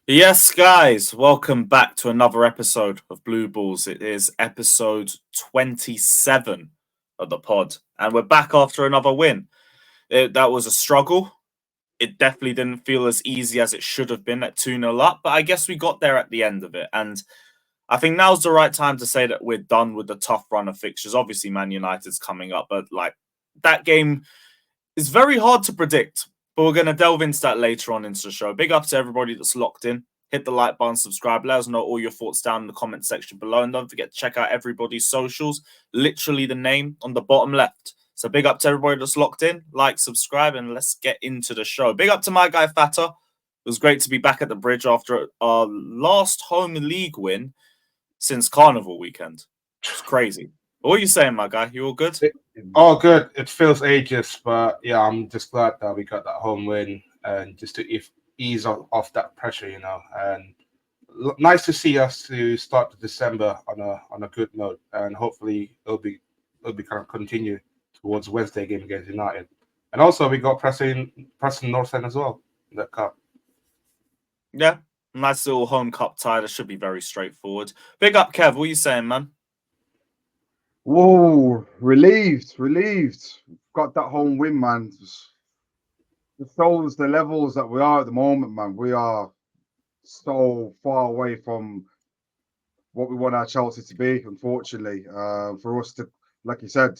Yes, guys, welcome back to another episode of Blue Balls. It is episode 27 of the pod, and we're back after another win. That was a struggle. It definitely didn't feel as easy as it should have been at 2-0 up, but I guess we got there at the end of it. And I think now's the right time to say that we're done with the tough run of fixtures. Obviously, Man United's coming up, but that game is very hard to predict. But we're going to delve into that later on into the show. Big up to everybody that's locked in. Hit the like button, subscribe. Let us know all your thoughts down in the comment section below. And don't forget to check out everybody's socials. Literally the name on the bottom left. So big up to everybody that's locked in. Like, subscribe, and let's get into the show. Big up to my guy Fata. It was great to be back at the bridge after our last home league win since Carnival weekend. It's crazy. What are you saying, my guy? You all good? All good. It feels ages, but yeah, I'm just glad that we got that home win and just to ease off that pressure, And nice to see us to start the December on a good note, and hopefully it'll be kind of continue towards Wednesday game against United, and also we got Preston North End as well in that cup. Yeah, nice little home cup tie. That should be very straightforward. Big up, Kev. What are you saying, man? Whoa, relieved. Got that home win, man. It shows the levels that we are at the moment, man. We are so far away from what we want our Chelsea to be, unfortunately. For us to, like you said,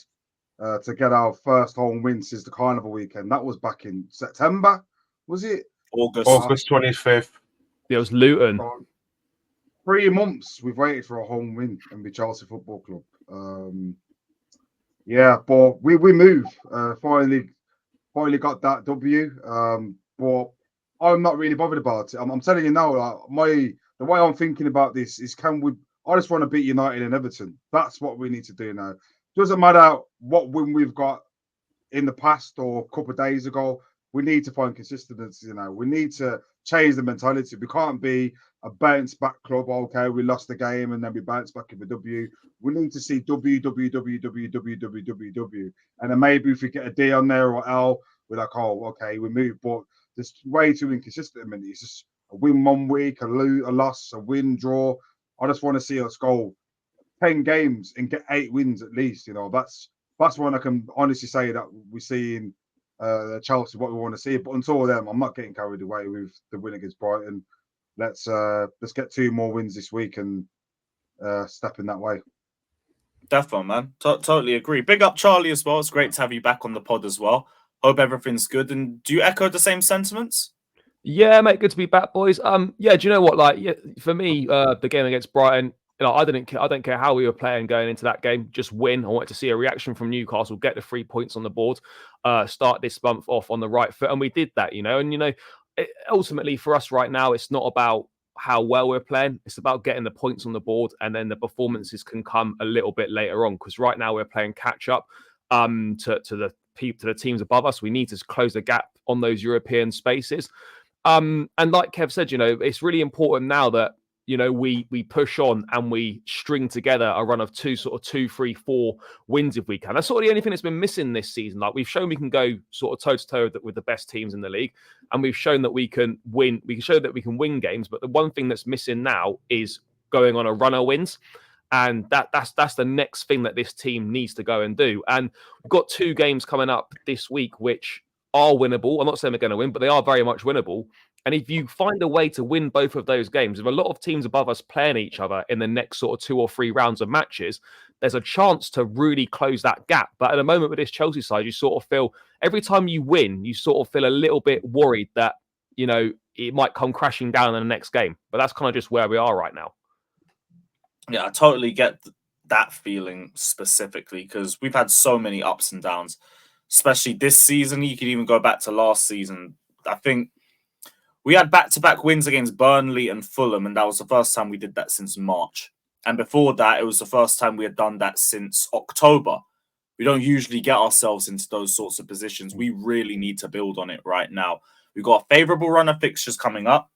to get our first home win since the Carnival weekend. That was back in September, was it? August 25th. It was Luton. 3 months we've waited for a home win and be Chelsea Football Club. Yeah, but we move. Finally got that W. But I'm not really bothered about it. I'm telling you now, the way I'm thinking about this is, I just want to beat United and Everton. That's what we need to do now. Doesn't matter what win we've got in the past or a couple of days ago. We need to find consistency now. We need to change the mentality. We can't be a bounce back club. Okay, we lost the game and then we bounce back with a W. We need to see W, W, W, W, W, W, W, W. And then maybe if we get a D on there or L, we're like, oh, okay, we move. But there's way too inconsistent at the minute. It's just a win one week, a loss, a win, draw. I just want to see us go 10 games and get 8 wins at least. That's when I can honestly say that we're seeing Chelsea what we want to see. But until then, I'm not getting carried away with the win against Brighton. Let's get 2 more wins this week and step in that way. Definitely, man. Totally agree. Big up Charlie as well. It's great to have you back on the pod as well. Hope everything's good. And do you echo the same sentiments? Yeah, mate. Good to be back, boys. Yeah. Do you know what? For me, the game against Brighton, I don't care how we were playing going into that game. Just win. I wanted to see a reaction from Newcastle, get the 3 points on the board, start this month off on the right foot, and we did that. And ultimately for us right now, it's not about how well we're playing. It's about getting the points on the board, and then the performances can come a little bit later on. Because right now we're playing catch up to the teams above us. We need to close the gap on those European spaces. And like Kev said, it's really important now that we push on and we string together a run of 2, 3, 4 wins if we can. That's sort of the only thing that's been missing this season. Like, we've shown we can go sort of toe to toe with the best teams in the league, and we've shown that we can win. We can show that we can win games. But the one thing that's missing now is going on a run of wins. And that's the next thing that this team needs to go and do. And we've got 2 games coming up this week, which are winnable. I'm not saying we're going to win, but they are very much winnable. And if you find a way to win both of those games, if a lot of teams above us playing each other in the next sort of 2 or 3 rounds of matches, there's a chance to really close that gap. But at the moment with this Chelsea side, you sort of feel every time you win, you sort of feel a little bit worried that, it might come crashing down in the next game. But that's kind of just where we are right now. Yeah, I totally get that feeling specifically because we've had so many ups and downs, especially this season. You could even go back to last season. I think we had back-to-back wins against Burnley and Fulham, and that was the first time we did that since March. And before that, it was the first time we had done that since October. We don't usually get ourselves into those sorts of positions. We really need to build on it right now. We've got a favourable run of fixtures coming up.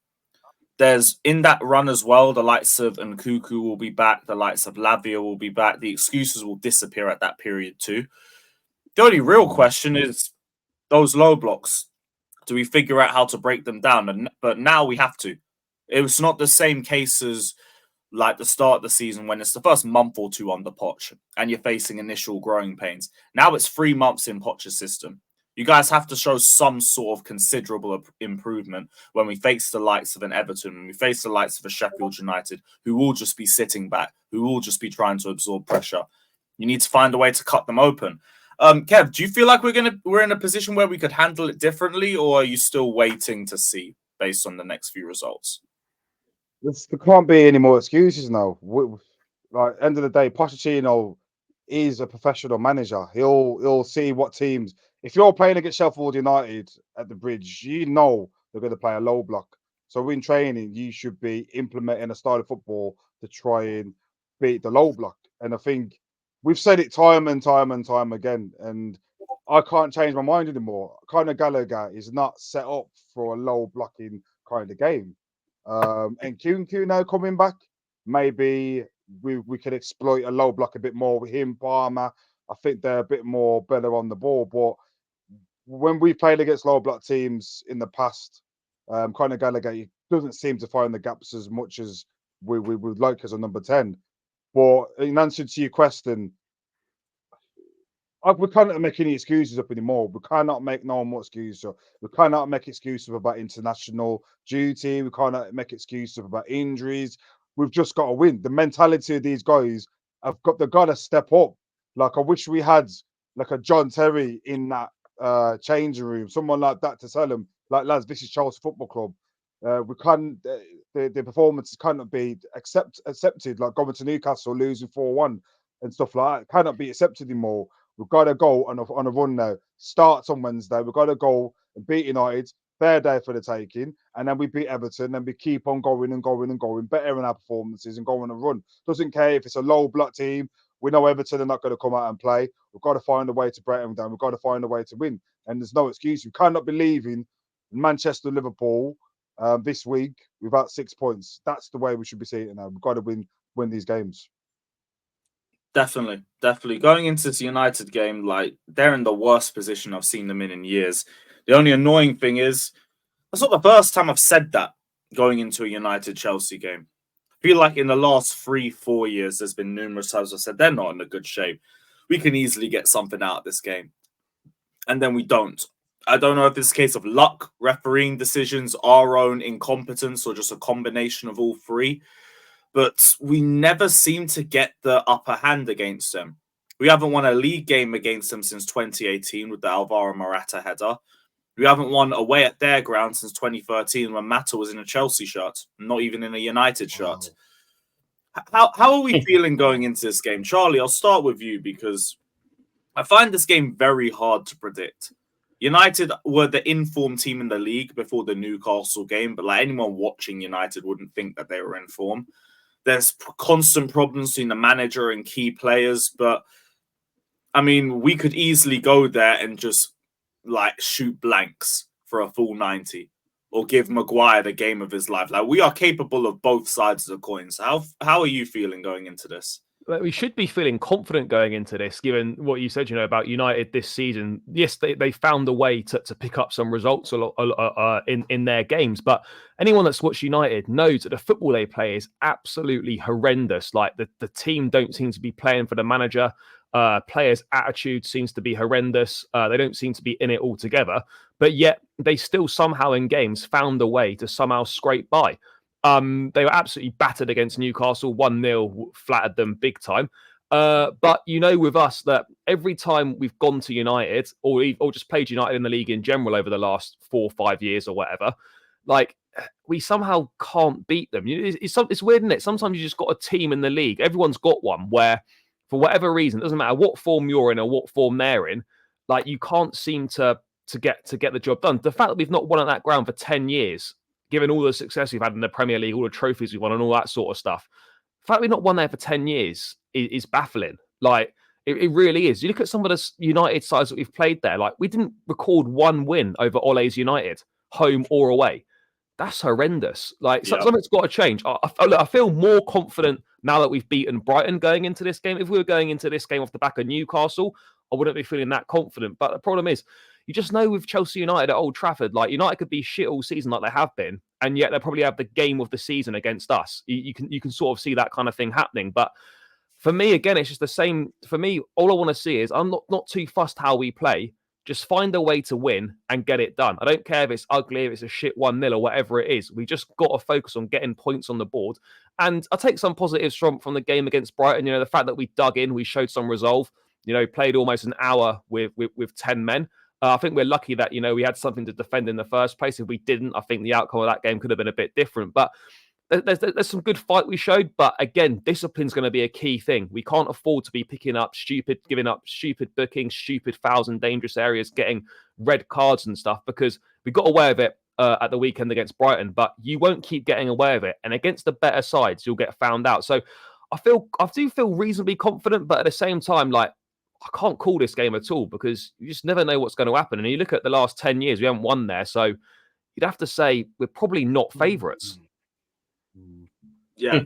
There's in that run as well, the likes of Nkuku will be back. The likes of Lavia will be back. The excuses will disappear at that period too. The only real question is those low blocks. Do we figure out how to break them down? But now we have to. It was not the same case as like the start of the season when it's the first month or two under Poch and you're facing initial growing pains. Now it's 3 months in Poch's system. You guys have to show some sort of considerable improvement when we face the likes of an Everton, when we face the likes of a Sheffield United, who will just be sitting back, who will just be trying to absorb pressure. You need to find a way to cut them open. Kev, do you feel like we're in a position where we could handle it differently, or are you still waiting to see based on the next few results? There can't be any more excuses now. Like end of the day, Pochettino is a professional manager. He'll see what teams. If you're playing against Sheffield United at the Bridge, you know they're going to play a low block. So in training, you should be implementing a style of football to try and beat the low block. And I think we've said it time and time and time again, and I can't change my mind anymore. Conor Gallagher is not set up for a low blocking kind of game. And Q now coming back, maybe we could exploit a low block a bit more with him, Palmer. I think they're a bit more better on the ball. But when we played against low block teams in the past, Conor Gallagher doesn't seem to find the gaps as much as we would like as a number 10. But in answer to your question, we cannot make any excuses up anymore. We cannot make no more excuses. We cannot make excuses about international duty. We cannot make excuses about injuries. We've just got to win. The mentality of these guys they've got to step up. Like I wish we had like a John Terry in that changing room, someone like that to tell them, like lads, this is Chelsea Football Club. We can't. The performances cannot be accepted. Like going to Newcastle losing 4-1 and stuff like that cannot be accepted anymore. We've got to go on a run now. Starts on Wednesday. We've got to go and beat United. Fair day for the taking. And then we beat Everton and we keep on going and going and going, better in our performances and going on a run. Doesn't care if it's a low block team. We know Everton are not going to come out and play. We've got to find a way to break them down. We've got to find a way to win. And there's no excuse. We cannot be leaving Manchester, Liverpool this week without 6 points. That's the way we should be seeing it now. We've got to win these games. Definitely. Going into this United game, like they're in the worst position I've seen them in years. The only annoying thing is, that's not the first time I've said that going into a United Chelsea game. I feel like in the last 3-4 years, there's been numerous times I've said they're not in a good shape. We can easily get something out of this game. And then we don't. I don't know if it's a case of luck, refereeing decisions, our own incompetence, or just a combination of all three. But we never seem to get the upper hand against them. We haven't won a league game against them since 2018 with the Alvaro Morata header. We haven't won away at their ground since 2013 when Mata was in a Chelsea shirt, not even in a United shirt. Wow. How are we feeling going into this game? Charlie, I'll start with you because I find this game very hard to predict. United were the informed team in the league before the Newcastle game, but like anyone watching United wouldn't think that they were in form. There's constant problems between the manager and key players, but I mean, we could easily go there and just like shoot blanks for a full 90 or give Maguire the game of his life. Like we are capable of both sides of the coin. So how are you feeling going into this? We should be feeling confident going into this, given what you said, about United this season. Yes, they found a way to pick up some results in their games, but anyone that's watched United knows that the football they play is absolutely horrendous. Like the team don't seem to be playing for the manager. Players' attitude seems to be horrendous. They don't seem to be in it altogether, but yet they still somehow in games found a way to somehow scrape by. They were absolutely battered against Newcastle. 1-0 flattered them big time. But with us that every time we've gone to United or just played United in the league in general over the last 4 or 5 years or whatever, like we somehow can't beat them. It's weird, isn't it? Sometimes you just got a team in the league. Everyone's got one where, for whatever reason, it doesn't matter what form you're in or what form they're in, like you can't seem to get the job done. The fact that we've not won at that ground for 10 years, given all the success we've had in the Premier League, all the trophies we've won and all that sort of stuff, the fact we've not won there for 10 years is baffling. Like, it really is. You look at some of the United sides that we've played there, like we didn't record one win over Ole's United, home or away. That's horrendous. Like, something's got to change. I feel more confident now that we've beaten Brighton going into this game. If we were going into this game off the back of Newcastle, I wouldn't be feeling that confident. But the problem is, you just know with Chelsea United at Old Trafford, like United could be shit all season like they have been, and yet they'll probably have the game of the season against us. You can sort of see that kind of thing happening. But for me, again, it's just the same. For me, all I want to see is I'm not too fussed how we play. Just find a way to win and get it done. I don't care if it's ugly, if it's a shit 1-0 or whatever it is. We just got to focus on getting points on the board. And I take some positives from the game against Brighton. The fact that we dug in, we showed some resolve. Played almost an hour with 10 men. I think we're lucky that, we had something to defend in the first place. If we didn't, I think the outcome of that game could have been a bit different. But there's some good fight we showed. But again, discipline's going to be a key thing. We can't afford to be giving up stupid bookings, stupid fouls in dangerous areas, getting red cards and stuff, because we got away with it at the weekend against Brighton. But you won't keep getting away with it. And against the better sides, you'll get found out. So I do feel reasonably confident, but at the same time, like, I can't call this game at all because you just never know what's going to happen. And you look at the last 10 years, we haven't won there. So you'd have to say we're probably not favourites. Yeah,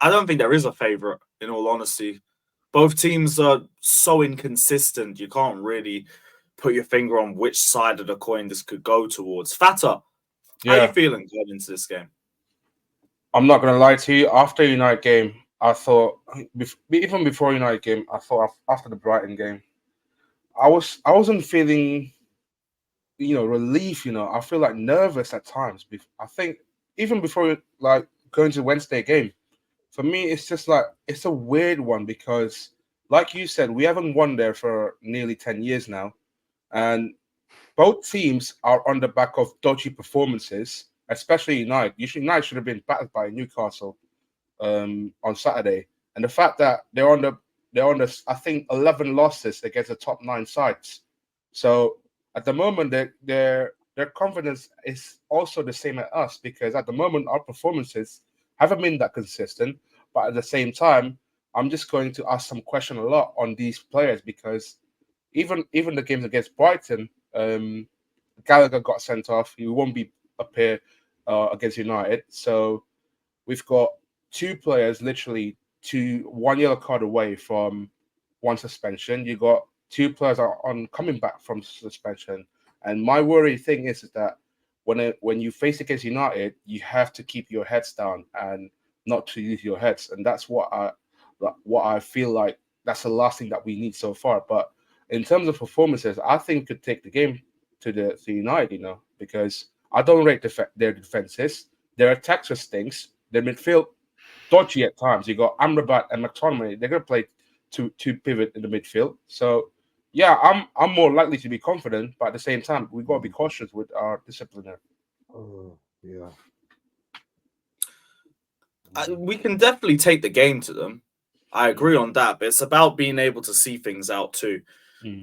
I don't think there is a favourite, in all honesty. Both teams are so inconsistent, you can't really put your finger on which side of the coin this could go towards. Fatta, how are you feeling going into this game? I'm not going to lie to you. After United game, I thought, even before United game, I thought after the Brighton game, I wasn't feeling, relief. I feel like nervous at times. I think even before like going to Wednesday game, for me, it's just like it's a weird one because, like you said, we haven't won there for nearly 10 years now, and both teams are on the back of dodgy performances, especially United. United should have been battered by Newcastle on Saturday, and the fact that they're on the I think 11 losses against the top 9 sides. So at the moment, their confidence is also the same as us because at the moment our performances haven't been that consistent. But at the same time, I'm just going to ask some question a lot on these players because even the games against Brighton, Gallagher got sent off. He won't be up here against United. So we've got 2 players literally 1 yellow card away from 1 suspension. You got 2 players are on coming back from suspension. And my worry thing is that when you face against United, you have to keep your heads down and not to use your heads. And that's what I feel like that's the last thing that we need so far. But in terms of performances, I think could take the game to United, because I don't rate their defenses. Their attacks just stinks. Their midfield dodgy at times. You got Amrabat and McTominay. They're going to play two pivot in the midfield. So yeah, I'm more likely to be confident, but at the same time, we've got to be cautious with our disciplinary. Oh, yeah. We can definitely take the game to them. I agree on that, but it's about being able to see things out too.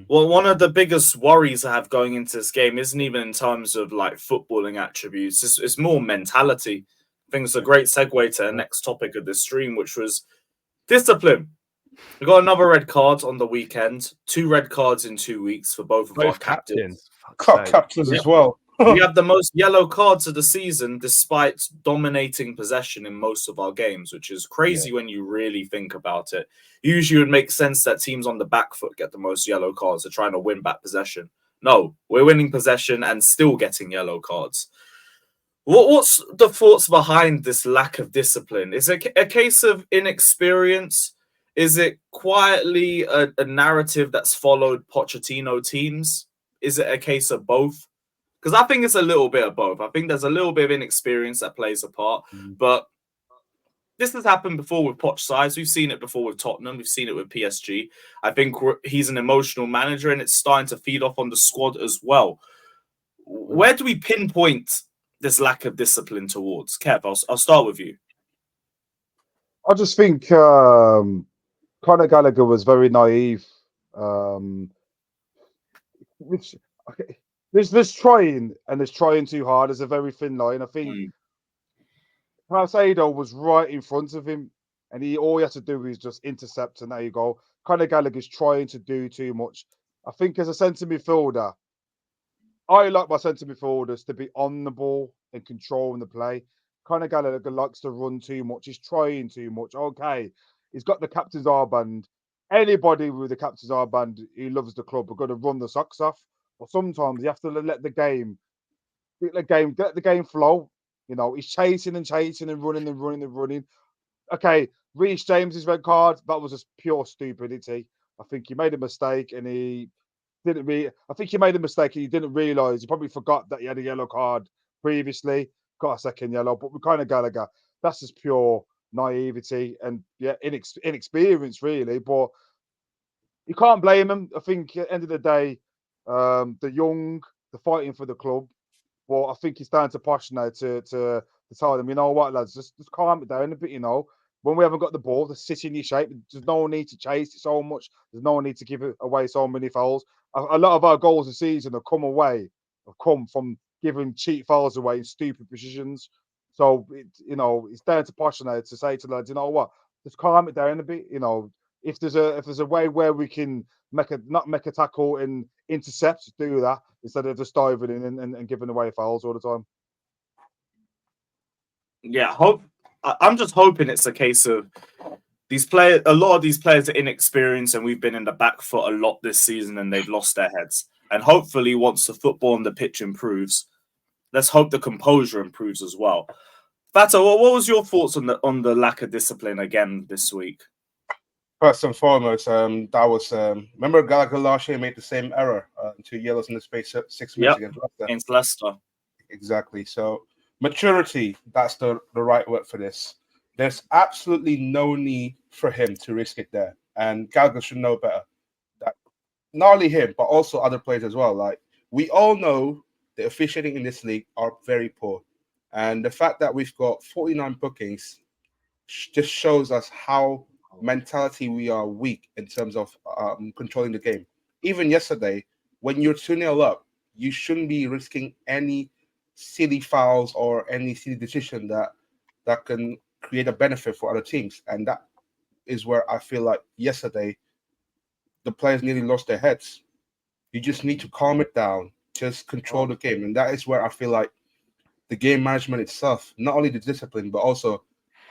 Well, one of the biggest worries I have going into this game isn't even in terms of like footballing attributes. It's more mentality. I think it's a great segue to the next topic of this stream, which was discipline. We got another red card on the weekend. 2 red cards in 2 weeks for both of our captains. Captains as well. We have the most yellow cards of the season despite dominating possession in most of our games, which is crazy when you really think about it. Usually it would make sense that teams on the back foot get the most yellow cards. They're trying to win back possession. No, we're winning possession and still getting yellow cards. What's the thoughts behind this lack of discipline? Is it a case of inexperience? Is it quietly a narrative that's followed Pochettino teams? Is it a case of both? Because I think it's a little bit of both. I think there's a little bit of inexperience that plays a part. But this has happened before with Poch sides. We've seen it before with Tottenham. We've seen it with PSG. I think he's an emotional manager and it's starting to feed off on the squad as well. Where do we pinpoint this lack of discipline towards? Kev, I'll start with you. I just think Conor Gallagher was very naive. There's trying and there's trying too hard. There's a very thin line. I think Salcedo was right in front of him, and all he has to do is just intercept, and there you go. Conor Gallagher's trying to do too much. I think as a centre midfielder, I like my centre midfielders to be on the ball and controlling the play. Conor Gallagher likes to run too much. He's trying too much. Okay, he's got the captain's armband. Anybody with the captain's armband who loves the club are going to run the socks off. But sometimes you have to let the game let the game flow. You know, he's chasing and chasing and running and running and running. Okay, Reece James's red card, that was just pure stupidity. I think he made a mistake and he didn't really. I think he made a mistake and he didn't realise. He probably forgot that he had a yellow card previously, got a second yellow. But we kind of Gallagher, that's just pure naivety and inexperience, really. But you can't blame him. I think at the end of the day, the young, they're fighting for the club. Well, I think it's down to Posh now to tell them, you know what, lads, just calm it down a bit, you know. When we haven't got the ball, just sit in your shape. There's no need to chase it so much. There's no need to give it away so many fouls. A lot of our goals this season have come from giving cheap fouls away in stupid positions. So, it's down to Posh now to say to lads, you know what, just calm it down a bit. You know, if there's a way where we can not make a tackle and intercept, do that instead of just diving in and giving away fouls all the time. Yeah, I'm just hoping it's a case of these players. A lot of these players are inexperienced, and we've been in the back foot a lot this season, and they've lost their heads. And hopefully, once the football on the pitch improves, let's hope the composure improves as well. Vato, what was your thoughts on the lack of discipline again this week? First and foremost, that was remember Gallagher last year made the same error, 2 yellows in the space of 6 minutes against Leicester. Exactly. So maturity, that's the right word for this. There's absolutely no need for him to risk it there, and Gallagher should know better. That not only him, but also other players as well. Like, we all know the officiating in this league are very poor, and the fact that we've got 49 bookings just shows us how mentality we are weak in terms of controlling the game. Even yesterday, when you're 2-0 up, you shouldn't be risking any silly fouls or any silly decision that can create a benefit for other teams. And that is where I feel like yesterday the players nearly lost their heads. You just need to calm it down, just control the game. And that is where I feel like the game management itself, not only the discipline, but also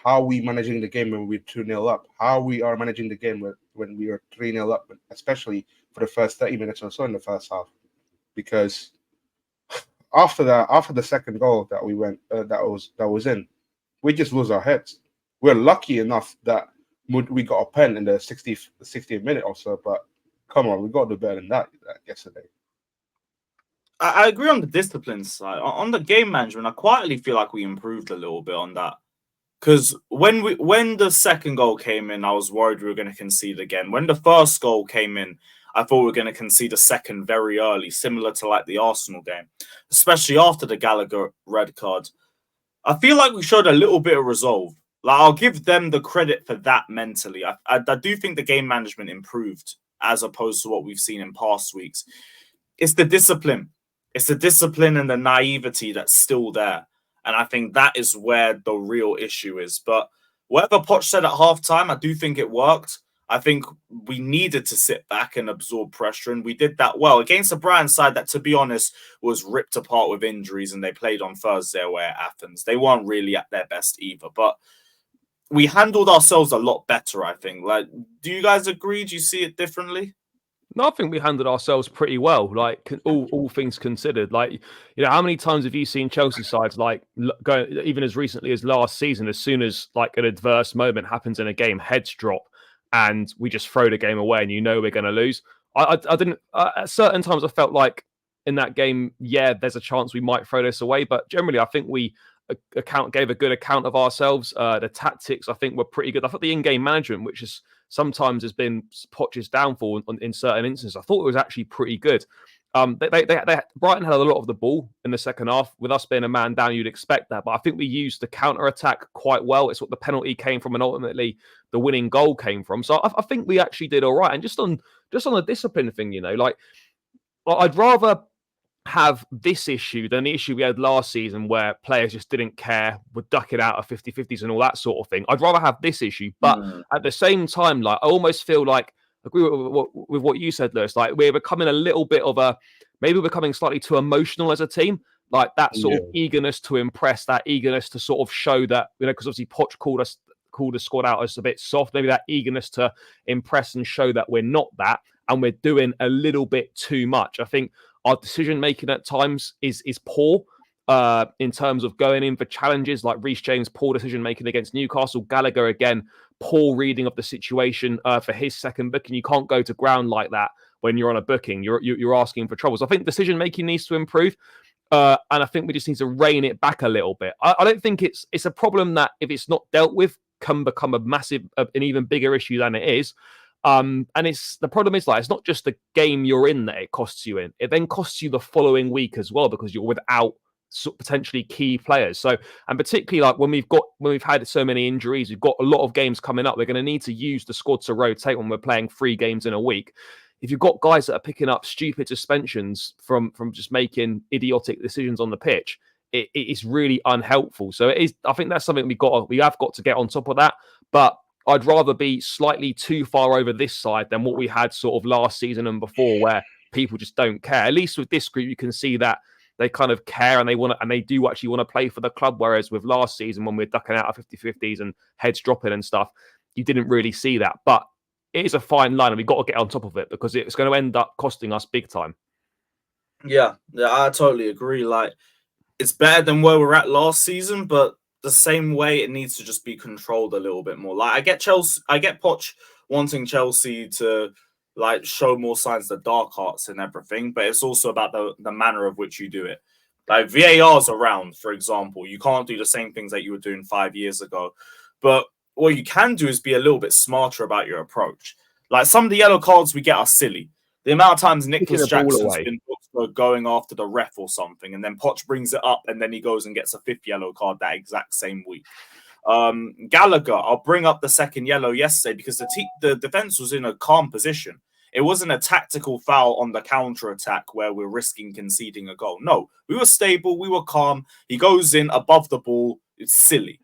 how we managing the game when we're 2-0 up, how we are managing the game when we are 3-0 up, especially for the first 30 minutes or so in the first half. Because after the second goal that we went that was in, we just lose our heads. We're lucky enough that we got a pen in the 60th minute or so, but come on, we got to do better than that yesterday. I agree on the discipline side. On the game management, I quietly feel like we improved a little bit on that. Because when the second goal came in, I was worried we were going to concede again. When the first goal came in, I thought we were going to concede a second very early, similar to like the Arsenal game, especially after the Gallagher red card. I feel like we showed a little bit of resolve. Like, I'll give them the credit for that mentally. I do think the game management improved as opposed to what we've seen in past weeks. It's the discipline. It's the discipline and the naivety that's still there. And I think that is where the real issue is. But whatever Poch said at halftime, I do think it worked. I think we needed to sit back and absorb pressure, and we did that well against a Brighton side that, to be honest, was ripped apart with injuries, and they played on Thursday away at Athens. They weren't really at their best either, but we handled ourselves a lot better, I think. Like, do you guys agree? Do you see it differently? No, I think we handled ourselves pretty well, like all things considered. Like, how many times have you seen Chelsea sides like go even as recently as last season? As soon as like an adverse moment happens in a game, heads drop, and we just throw the game away, and we're going to lose. I didn't at certain times. I felt like in that game, there's a chance we might throw this away, but generally, I think we gave a good account of ourselves. The tactics, I think, were pretty good. I thought the in-game management, which is sometimes has been Poch's downfall in certain instances, I thought it was actually pretty good. Brighton had a lot of the ball in the second half. With us being a man down, you'd expect that, but I think we used the counter-attack quite well. It's what the penalty came from, and ultimately the winning goal came from. So I think we actually did all right. And just on the discipline thing, like I'd rather have this issue than the issue we had last season where players just didn't care, were ducking out of 50-50s and all that sort of thing. I'd rather have this issue, but at the same time, like, I almost feel like, agree with what you said, Lewis, like we're becoming a little bit of maybe we're becoming slightly too emotional as a team, like that sort of eagerness to impress, that eagerness to sort of show that, because obviously Poch called the squad out as a bit soft, maybe that eagerness to impress and show that we're not that, and we're doing a little bit too much. I think our decision making at times is poor. In terms of going in for challenges, like Reece James, poor decision making against Newcastle. Gallagher again, poor reading of the situation for his second booking. You can't go to ground like that when you're on a booking. You're asking for trouble. So I think decision making needs to improve, and I think we just need to rein it back a little bit. I don't think it's a problem that if it's not dealt with can become an even bigger issue than it is. And the problem is, like, it's not just the game you're in that it costs you in. It then costs you the following week as well, because you're without potentially key players. So, and particularly like when we've had so many injuries, we've got a lot of games coming up. We're going to need to use the squad to rotate when we're playing 3 games in a week. If you've got guys that are picking up stupid suspensions from just making idiotic decisions on the pitch, it is really unhelpful. So it is. I think that's something we have got to get on top of that. But I'd rather be slightly too far over this side than what we had sort of last season and before, where people just don't care. At least with this group, you can see that they kind of care and they do actually want to play for the club. Whereas with last season, when we're ducking out of 50-50s and heads dropping and stuff, you didn't really see that. But it is a fine line, and we've got to get on top of it, because it's going to end up costing us big time. Yeah, I totally agree. Like, it's better than where we're at last season, but the same way it needs to just be controlled a little bit more. Like, I get Poch wanting Chelsea to like show more signs of the dark arts and everything, but it's also about the manner of which you do it. Like, VAR's around, for example. You can't do the same things that you were doing 5 years ago. But what you can do is be a little bit smarter about your approach. Like, some of the yellow cards we get are silly. The amount of times Nicholas Jackson's been booked for going after the ref or something, and then Poch brings it up, and then he goes and gets a 5th yellow card that exact same week. Gallagher, I'll bring up the 2nd yellow yesterday because the defense was in a calm position. It wasn't a tactical foul on the counter-attack where we're risking conceding a goal. No, we were stable, we were calm. He goes in above the ball. It's silly.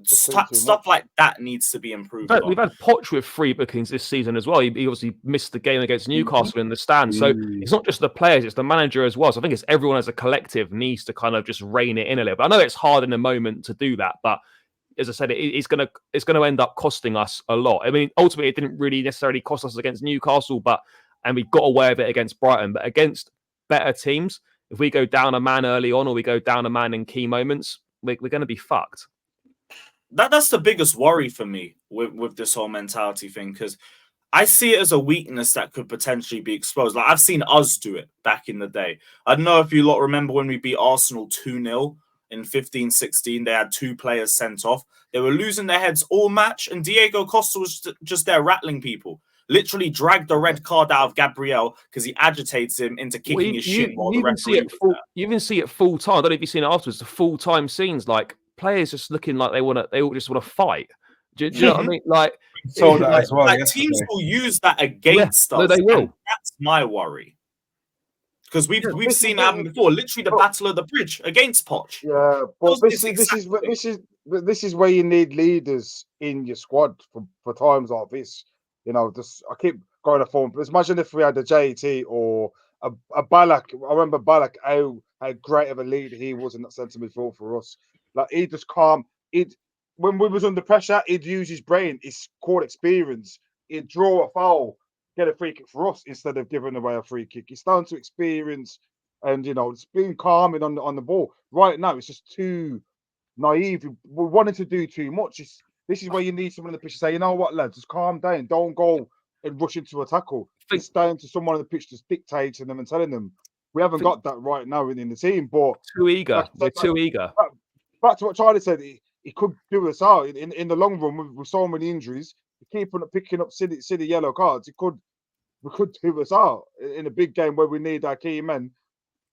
Stuff like that needs to be improved. We've had Poch with 3 bookings this season as well. He obviously missed the game against Newcastle in the stand. So it's not just the players, it's the manager as well. So I think it's everyone as a collective needs to kind of just rein it in a little bit. I know it's hard in the moment to do that, but as I said, it's going to end up costing us a lot. I mean, ultimately, it didn't really necessarily cost us against Newcastle, and we got away with it against Brighton. But against better teams, if we go down a man early on or we go down a man in key moments, we're going to be fucked. That's the biggest worry for me with this whole mentality thing, because I see it as a weakness that could potentially be exposed. Like, I've seen us do it back in the day. I don't know if you lot remember when we beat Arsenal 2-0 in 15-16. They had 2 players sent off. They were losing their heads all match, and Diego Costa was just there rattling people. Literally dragged the red card out of Gabriel because he agitates him into kicking his shin while the referee was there. You even see it full time. I don't know if you've seen it afterwards. The full time scenes, like players just looking like they all just want to fight. Do you know what I mean? Like, so that as well. Like, teams will use that against us. No, they will. That's my worry. Because we've seen it happen before. Literally, the Battle of the Bridge against Poch. Yeah, but this is where you need leaders in your squad for times like this. You know, I keep going to form. But imagine if we had a JT or a Ballack. I remember Ballack, how great of a leader he was in that centre midfield for us. Like, he just calm. When we was under pressure, he'd use his brain, his core experience. He'd draw a foul, get a free kick for us instead of giving away a free kick. It's down to experience and, you know, it's being calming on the ball. Right now, it's just too naive. We're wanting to do too much. This is where you need someone on the pitch to say, you know what, lads, just calm down. Don't go and rush into a tackle. It's down to someone on the pitch just dictating them and telling them. We haven't got that right now in the team, but too eager. We're too eager. Back to what Charlie said, he could do us out in the long run with so many injuries. Keep on picking up silly yellow cards. We could do us out in a big game where we need our key men.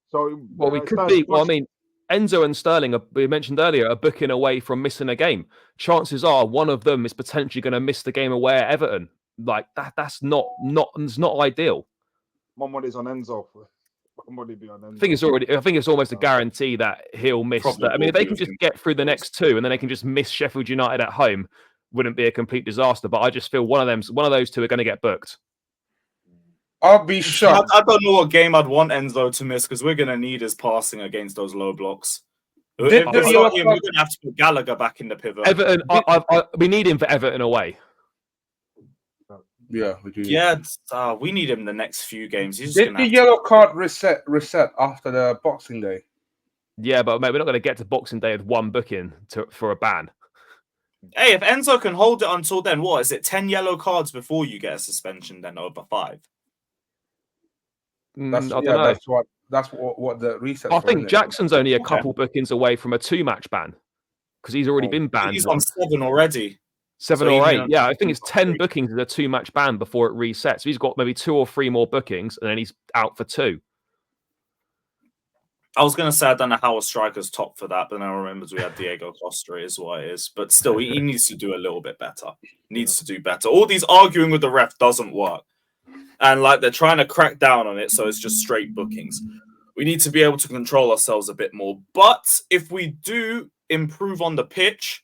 So, well, we could be. Well, I mean, Enzo and Sterling, we mentioned earlier, are booking away from missing a game. Chances are one of them is potentially going to miss the game away at Everton. Like, that's not ideal. My money's on Enzo. My money be on Enzo. I think it's almost a guarantee that he'll miss that. I mean, if they can just get through the next 2 and then they can just miss Sheffield United at home, wouldn't be a complete disaster. But I just feel one of those 2 are going to get booked. I'll be shocked. I don't know what game I'd want Enzo to miss, because we're going to need his passing against those low blocks. If it's not him, we're going to have to put Gallagher back in the pivot. Everton, we need him for Everton away. Yeah, we do. Yeah, we need him the next few games. He's just Did gonna the have yellow card reset after the Boxing Day? Yeah, but mate, we're not going to get to Boxing Day with one booking for a ban. Hey, if Enzo can hold it until then, what is it? 10 yellow cards before you get a suspension, then over 5. That's I don't know. That's what the reset. I think Jackson's only a Okay. couple bookings away from a 2-match ban because he's already been banned. He's on 7 already. 7 So or even 8. Yeah, I think it's 10 3. bookings is a 2-match ban before it resets. So he's got maybe 2 or 3 more bookings, and then he's out for 2. I was going to say I don't know how a striker's top for that, but then I remembered we had Diego Costa. It is what it is. But still, he needs to do a little bit better. Needs to do better. All these arguing with the ref doesn't work. And like they're trying to crack down on it, so it's just straight bookings. We need to be able to control ourselves a bit more. But if we do improve on the pitch,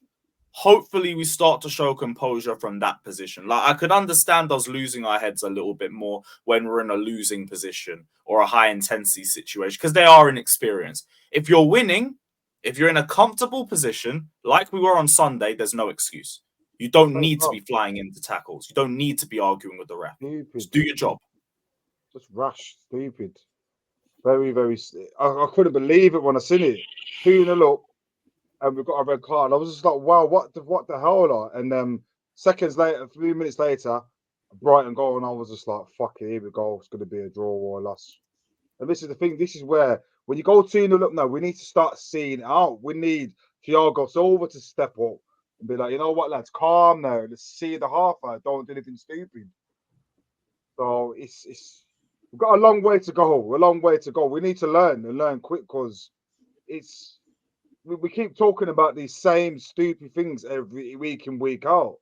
hopefully we start to show composure from that position. Like I could understand us losing our heads a little bit more when we're in a losing position or a high intensity situation because they are inexperienced. If you're winning, if you're in a comfortable position like we were on Sunday, there's no excuse. You don't need to be flying into tackles. You don't need to be arguing with the ref. Just do your job. Just rash, stupid. Very, very. I couldn't believe it when I seen it. 2-0 up, and we've got a red card. I was just like, wow, what the hell? Like? And seconds later, 3 minutes later, Brighton goal, and I was just like, fuck it, here we go. It's going to be a draw or a loss. And this is the thing. This is where when you go 2-0 up now, we need to start seeing it out. We need Thiago Silva to step up and be like, you know what, lads, calm now. Let's see the half out. Don't do anything stupid. So it's we've got a long way to go. A long way to go. We need to learn quick because we keep talking about these same stupid things every week in, week out.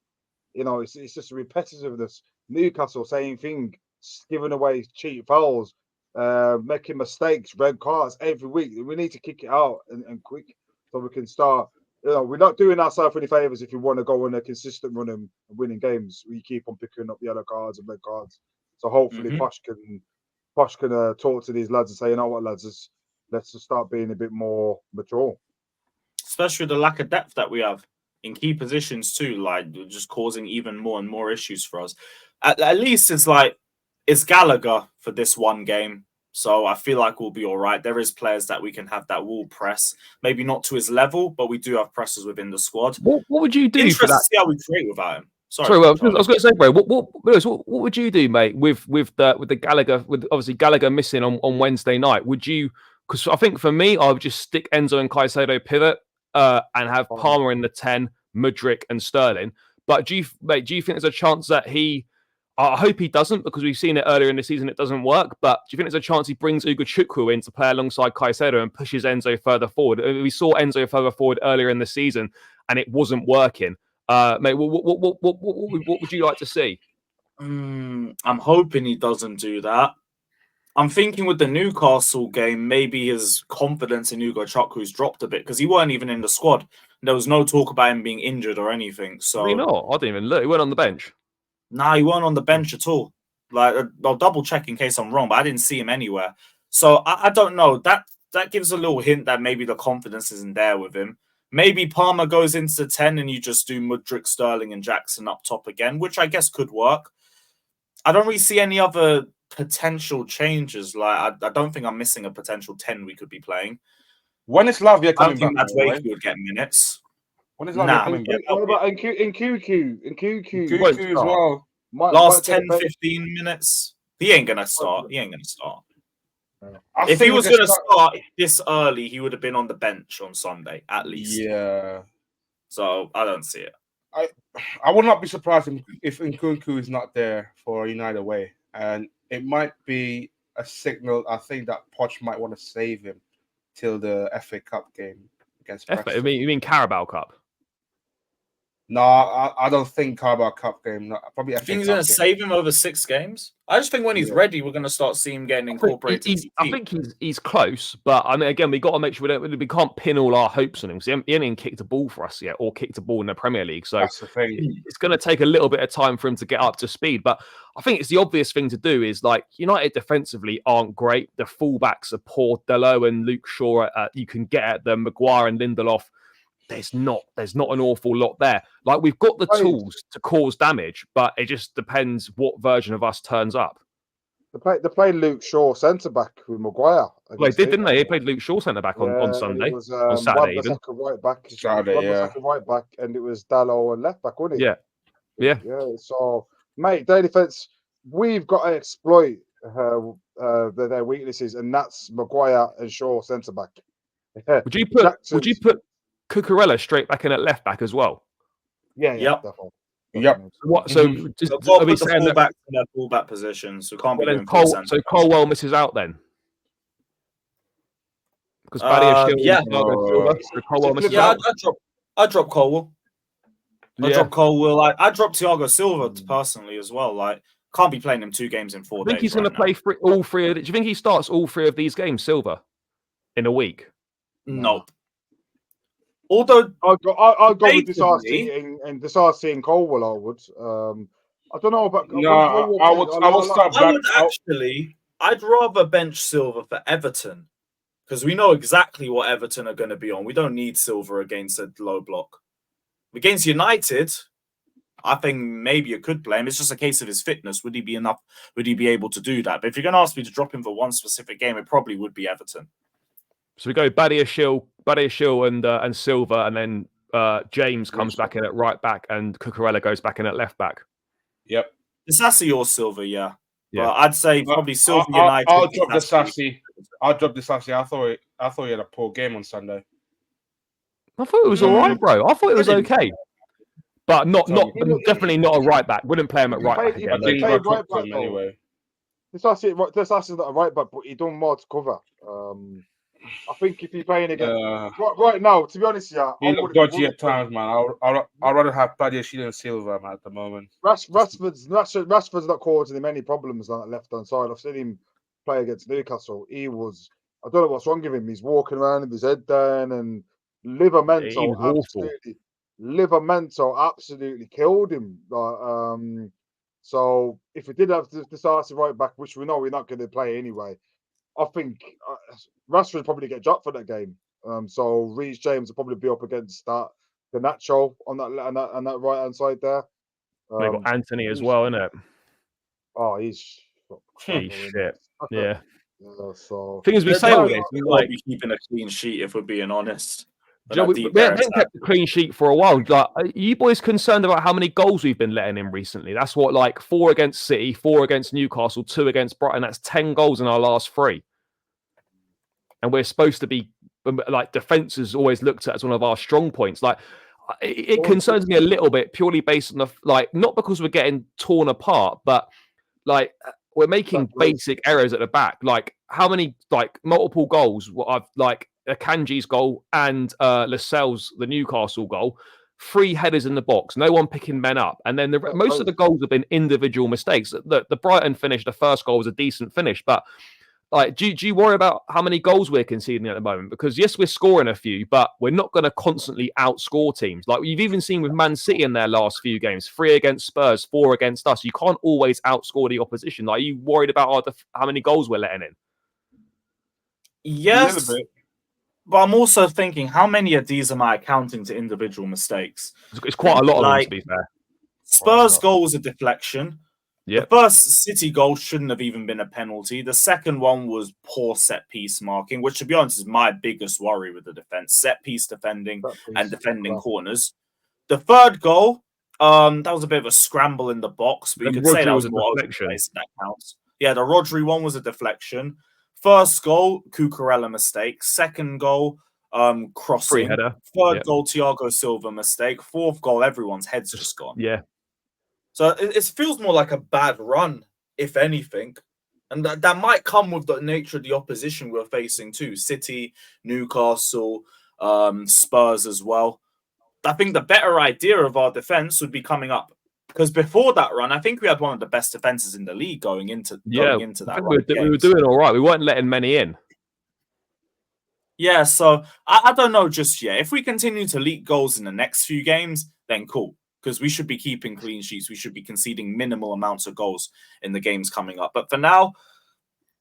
You know, it's just repetitiveness. Newcastle, same thing, giving away cheap fouls, making mistakes, red cards every week. We need to kick it out and quick so we can start. You know, we're not doing ourselves any favors if we want to go on a consistent run and winning games. We keep on picking up yellow cards and red cards. So hopefully Posh can talk to these lads and say, you know what, lads, let's just start being a bit more mature. Especially the lack of depth that we have in key positions too, like just causing even more and more issues for us. At least it's Gallagher for this one game. So I feel like we'll be all right. There is players that we can have that will press, maybe not to his level, but we do have pressers within the squad. What would you do for that? To see how we create without him. Sorry, well, I was going to say, bro, what would you do, mate, with the Gallagher, with obviously Gallagher missing on Wednesday night? Would you? Because I think for me, I would just stick Enzo and Caicedo pivot and have Palmer in the 10, Mudryk and Sterling. But do you think there's a chance that he? I hope he doesn't, because we've seen it earlier in the season. It doesn't work. But do you think there's a chance he brings Ugochukwu in to play alongside Caicedo and pushes Enzo further forward? We saw Enzo further forward earlier in the season, and it wasn't working. Mate, what would you like to see? I'm hoping he doesn't do that. I'm thinking with the Newcastle game, maybe his confidence in Ugochukwu's dropped a bit because he weren't even in the squad. There was no talk about him being injured or anything. So I didn't even look. He went on the bench. Nah, he weren't on the bench at all. Like I'll double check in case I'm wrong, but I didn't see him anywhere. So I don't know. That gives a little hint that maybe the confidence isn't there with him. Maybe Palmer goes into 10 and you just do Mudryk, Sterling and Jackson up top again, which I guess could work. I don't really see any other potential changes. Like I don't think I'm missing a potential 10 we could be playing. When is Lavia coming back? That's where he would get minutes. When is Lavia coming back? What about Nkuku as well? Last 10, 15 minutes. He ain't going to start. If he was going to start this early, he would have been on the bench on Sunday, at least. Yeah. So I don't see it. I would not be surprised if Nkunku is not there for United away. And it might be a signal, I think, that Poch might want to save him till the FA Cup game against Preston. You mean Carabao Cup? No, I don't think Carabao Cup game. No, probably FA Cup. You think he's going to save him over 6 games? I just think when he's ready, we're going to start seeing him getting incorporated. I think he's close, but I mean, again, we got to make sure we can't pin all our hopes on him because he hasn't even kicked a ball for us yet, or kicked a ball in the Premier League. So that's the thing. It's going to take a little bit of time for him to get up to speed. But I think it's the obvious thing to do is, like, United defensively aren't great. The fullbacks are poor. Dello and Luke Shaw, you can get at them. Maguire and Lindelof. there's not an awful lot there. Like, we've got the tools to cause damage, but it just depends what version of us turns up. They played Luke Shaw centre back with Maguire. They did, didn't they? They played Luke Shaw centre back on Sunday. It was on Saturday even. right back. Saturday, right back, and it was Dalot and left back, wasn't it? Yeah. So, mate, their defence, we've got to exploit their weaknesses, and that's Maguire and Shaw centre back. Would you put Cucurella straight back in at left back as well? Yeah, Yep. Definitely. Yep. What? So Just are we saying that back in their fullback position? So can't be doing so Colwell misses out then. Because Thiago Colwell misses out. I drop Colwell. I drop Colwell. I drop Thiago Silva personally as well. Like, can't be playing him 2 games in 4 days. I think he's going to play all 3 of it. Do you think he starts all 3 of these games, Silva, in a week? Nope. Although I'll go with Disarcy and Disarcy and Colwell. I would. I don't know about. No, I would start back. I'd rather bench Silva for Everton, because we know exactly what Everton are going to be on. We don't need Silva against a low block. Against United, I think maybe you could play him. It's just a case of his fitness. Would he be enough? Would he be able to do that? But if you're going to ask me to drop him for one specific game, it probably would be Everton. So we go Badiashile and Silva, and then James comes back in at right back, and Cucurella goes back in at left back. Yep. Disassi or Silva, yeah. But I'd say probably Silva United. I'll drop Disassi. I thought he had a poor game on Sunday. I thought it was all right, bro. I thought it was okay. But definitely not a right back. Wouldn't play him at right back again. I think right back anyway. Disassi not a right back, but he done more to cover. I think if you're playing again right now, to be honest, he looked dodgy at times, man. I'd rather have Badiashile and Silva, man, at the moment. Rashford's not causing him any problems on that left hand side. I've seen him play against Newcastle. I don't know what's wrong with him. He's walking around with his head down, and Livramento absolutely killed him. So if we did have the decisive right back, which we know we're not going to play anyway, I think Rashford probably get dropped for that game. So Reece James will probably be up against the Nacho on that right hand side there. They got Anthony as well, innit? Oh, he's shit. Yeah. So thing is, we say all this, we might be keeping a clean sheet if we're being honest. We haven't kept a clean sheet for a while. Like, are you boys concerned about how many goals we've been letting in recently? That's what, like 4 against City, 4 against Newcastle, 2 against Brighton. That's 10 goals in our last 3. And we're supposed to be, like, defence is always looked at as one of our strong points. Like, it concerns me a little bit purely based on not because we're getting torn apart, but like we're making basic errors at the back. Like, how many multiple goals? I've Akanji's goal and Lascelles, the Newcastle goal, 3 headers in the box, no one picking men up, and then most of the goals have been individual mistakes. The Brighton finish, the first goal was a decent finish, but like, do you worry about how many goals we're conceding at the moment? Because yes, we're scoring a few, but we're not going to constantly outscore teams. Like you've even seen with Man City in their last few games, 3 against Spurs, 4 against us. You can't always outscore the opposition. Like, are you worried about how many goals we're letting in? Yes, a little bit. But I'm also thinking, how many of these am I accounting to individual mistakes? It's quite a lot of them, to be fair. Spurs' goal was a deflection. Yeah. The first City goal shouldn't have even been a penalty. The second one was poor set-piece marking, which, to be honest, is my biggest worry with the defence. Set-piece defending and defending corners. The third goal, that was a bit of a scramble in the box, but you could say that was more over the place. That counts. Yeah, the Rodri one was a deflection. First goal, Cucurella mistake. Second goal, crossing. Free header. Third goal, Thiago Silva mistake. Fourth goal, everyone's head's just gone. Yeah. So it feels more like a bad run, if anything. And that might come with the nature of the opposition we're facing too. City, Newcastle, Spurs as well. I think the better idea of our defence would be coming up. Because before that run, I think we had one of the best defences in the league going into that run. We were doing all right. We weren't letting many in. Yeah, so I don't know just yet. If we continue to leak goals in the next few games, then cool. Because we should be keeping clean sheets. We should be conceding minimal amounts of goals in the games coming up. But for now,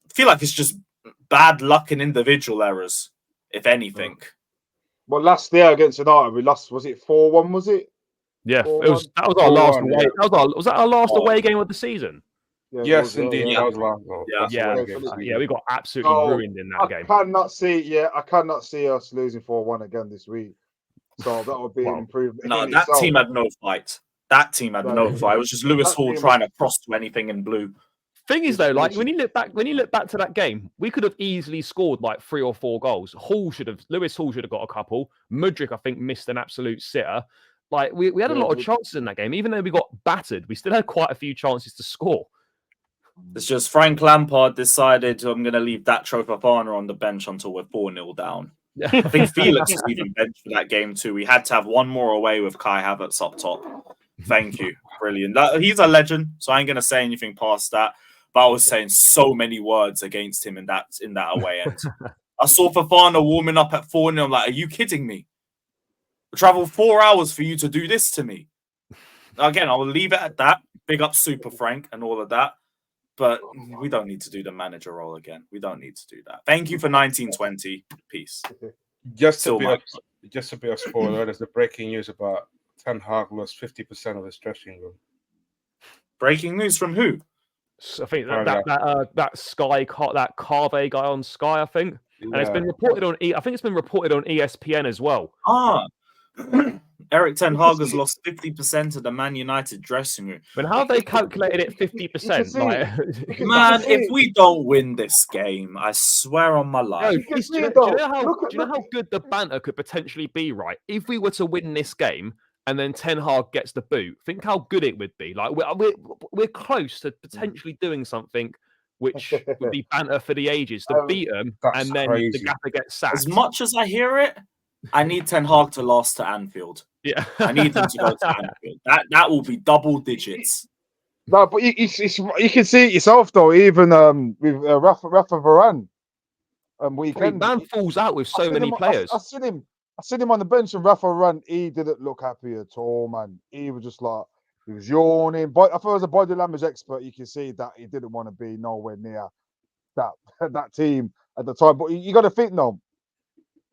I feel like it's just bad luck and individual errors, if anything. Well, last year against United, we lost. Was it 4-1? Was it? Yeah, 4-1? that was our last 4-1, away. yeah. Was that our last Oh. away game of the season? Yeah, it Yes, was, yeah, indeed. yeah. Yeah. That was last. Yeah. That's Yeah, away game. yeah, we got absolutely Oh, ruined in that I game. cannot see. Yeah, I cannot see us losing 4-1 again this week. So that would be an Well, improvement. No, in that itself. team had no fight. That team had No, no fight. It was just Lewis that Hall team trying to cross to anything in blue. Thing is, It's though, like bullshit. when you look back to that game, we could have easily scored like 3 or 4 goals. Lewis Hall should have got a couple. Mudryk, I think, missed an absolute sitter. Like we had a Yeah, lot of but- chances in that game, even though we got battered. We still had quite a few chances to score. It's just Frank Lampard decided I'm going to leave that Fofana on the bench until we're 4-0 down. I think Felix was even benched for that game too. We had to have one more away with Kai Havertz up top. Thank you. Brilliant. He's a legend, so I ain't going to say anything past that. But I was saying so many words against him in that away end. I saw Fofana warming up at 4-0. I'm like, are you kidding me? I traveled 4 hours for you to do this to me. Again, I will leave it at that. Big up Super Frank and all of that. But we don't need to do the manager role again. We don't need to do that. Thank you for 1920. Peace. Just Still a bit of spoiler. There's the breaking news about Ten Hag lost 50% of his dressing room. Breaking news from who? I think that Sky, that Carve guy on Sky, I think, and it's been reported on. I think it's been reported on ESPN as well. Eric Ten Hag has lost 50% of the Man United dressing room. But how have they calculated it 50%? Man, if we don't win this game, I swear on my life. Do you know how good the banter could potentially be, right? If we were to win this game and then Ten Hag gets the boot, think how good it would be. Like we're close to potentially doing something which would be banter for the ages to beat them, and then the gaffer gets sacked. As much as I hear it, I need Ten Hag to last to Anfield. Yeah, I need him to go to Anfield. That will be double digits. No, but you can see it yourself though. Even with Rafa Varane, weekend man falls out with so many players. I seen him on the bench, and Rafa Varane, he didn't look happy at all, man. He was just like he was yawning. But I thought as a body language expert, you can see that he didn't want to be nowhere near that team at the time. But you got to think though.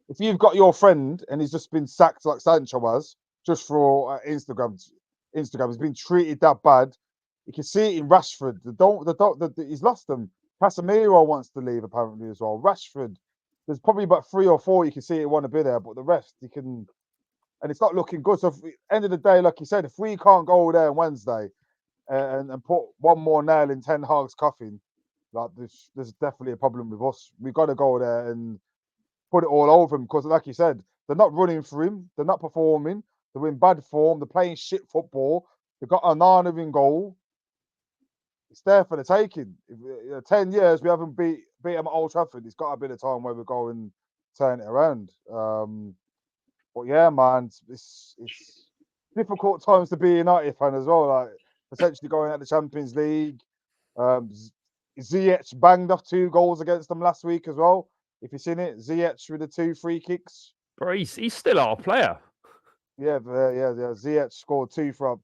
If you've got your friend and he's just been sacked like Sancho was, just for Instagram, he's been treated that bad. You can see it in Rashford. He's lost them. Casemiro wants to leave apparently as well. Rashford, there's probably about 3 or 4 you can see it want to be there, but the rest you can, and it's not looking good. So, end of the day, like you said, if we can't go there on Wednesday and put one more nail in Ten Hag's coffin, like there's definitely a problem with us. We got to go there and put it all over him because, like you said, they're not running for him. They're not performing. They're in bad form. They're playing shit football. They've got Onana in goal. It's there for the taking. 10 years we haven't beat them at Old Trafford. It's got to be the time where we go and turn it around. But yeah, man, it's difficult times to be a United fan as well. Like potentially going at the Champions League. Ziyech banged off 2 goals against them last week as well. If you've seen it, Ziyech with the 2 free kicks. Bro, he's still our player. Yeah. Ziyech scored 2 from.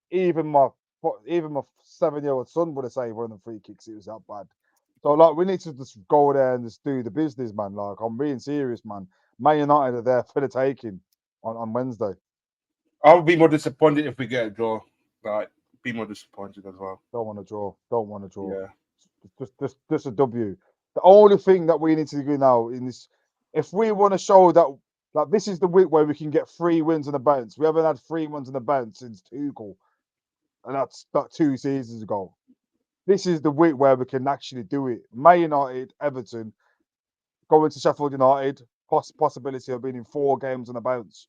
Even my 7-year-old son would have saved one of the free kicks. It was that bad. So like, we need to just go there and just do the business, man. Like, I'm being serious, man. Man United are there for the taking on Wednesday. I'll be more disappointed if we get a draw. Like, be more disappointed as well. Don't want to draw. Yeah. Just a W. The only thing that we need to do now in this, if we want to show that, like, this is the week where we can get 3 wins on the bounce. We haven't had 3 wins on the bounce since Tuchel, and that's 2 seasons ago. This is the week where we can actually do it. Man United, Everton, going to Sheffield United, possibility of being in 4 games on the bounce.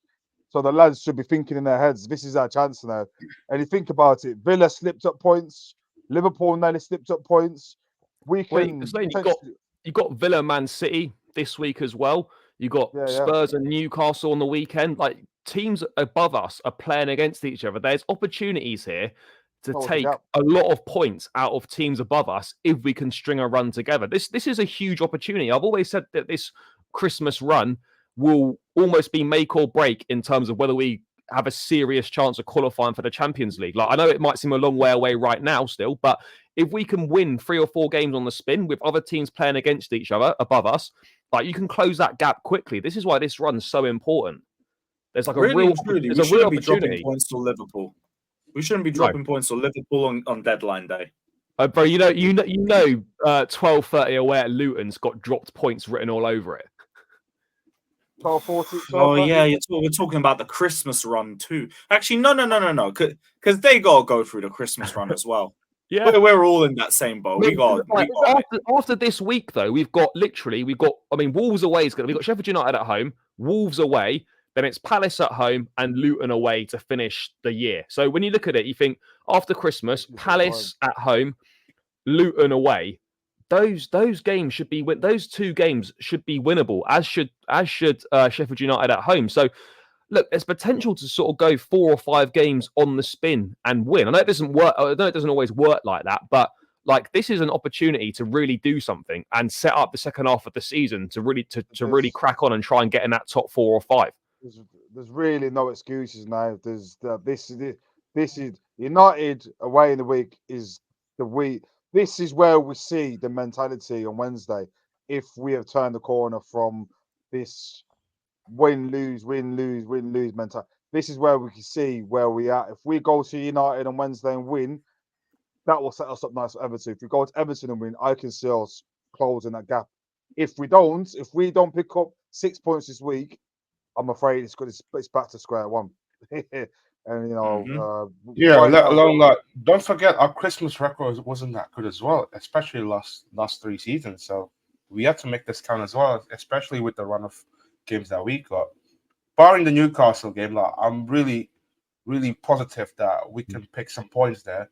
So the lads should be thinking in their heads, this is our chance now. And you think about it, Villa slipped up points, Liverpool nearly slipped up points. We can. You got Villa, Man City this week as well. You got Spurs and Newcastle on the weekend. Like, teams above us are playing against each other. There's opportunities here to take a lot of points out of teams above us if we can string a run together. This is a huge opportunity. I've always said that this Christmas run will almost be make or break in terms of whether we have a serious chance of qualifying for the Champions League. Like, I know it might seem a long way away right now still, but if we can win 3 or 4 games on the spin with other teams playing against each other above us, Like you can close that gap quickly. This is why this run's so important. There's like really a real, and truly, there's we a real shouldn't be dropping opportunity. points to Liverpool. We shouldn't be No. dropping points to Liverpool on deadline day. Bro, you know, 12:30 away at Luton's got dropped points written all over it. 12, 14, 12, Oh yeah, we're talking about the Christmas run too. Actually, no, because they gotta go through the Christmas run as well. Yeah, we're all in that same boat. We got after this week though. We've got Wolves away is we've got Sheffield United at home, Wolves away, then it's Palace at home and Luton away to finish the year. So when you look at it, you think after Christmas, Palace at home, Luton away. Those games should be those 2 games should be winnable, as should Sheffield United at home. So look, there's potential to sort of go 4 or 5 games on the spin and win. I know it doesn't work. I know it doesn't always work like that, but like this is an opportunity to really do something and set up the second half of the season to really crack on and try and get in that top 4 or 5. There's really no excuses now. This is United away in the week is the week. This is where we see the mentality on Wednesday. If we have turned the corner from this win lose mentality, this is where we can see where we are. If we go to United on Wednesday and win, that will set us up nice for Everton. If we go to Everton and win, I can see us closing that gap. If we don't pick up 6 points this week, I'm afraid it's back to square one. And let alone like, don't forget our Christmas record wasn't that good as well, especially last 3 seasons. So we have to make this count as well, especially with the run of games that we got. Barring the Newcastle game, like I'm really, really positive that we can pick some points there.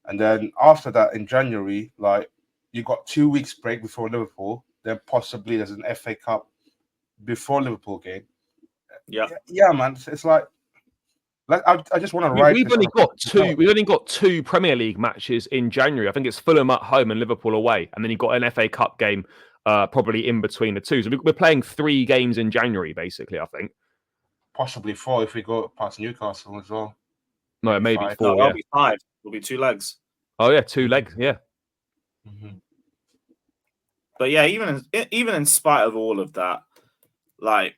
And then after that, in January, like you got 2 weeks break before Liverpool, then possibly there's an FA Cup before Liverpool game. Yeah, man. It's like I just want to write. We've only got 2 Premier League matches in January. I think it's Fulham at home and Liverpool away, and then you've got an FA Cup game probably in between the 2. So we're playing 3 games in January, basically. I think possibly 4 if we go past Newcastle as well. No, maybe 4. No, that'll be 5. It'll be 2 legs. Oh yeah, 2 legs. Yeah. Mm-hmm. But yeah, even in spite of all of that, like.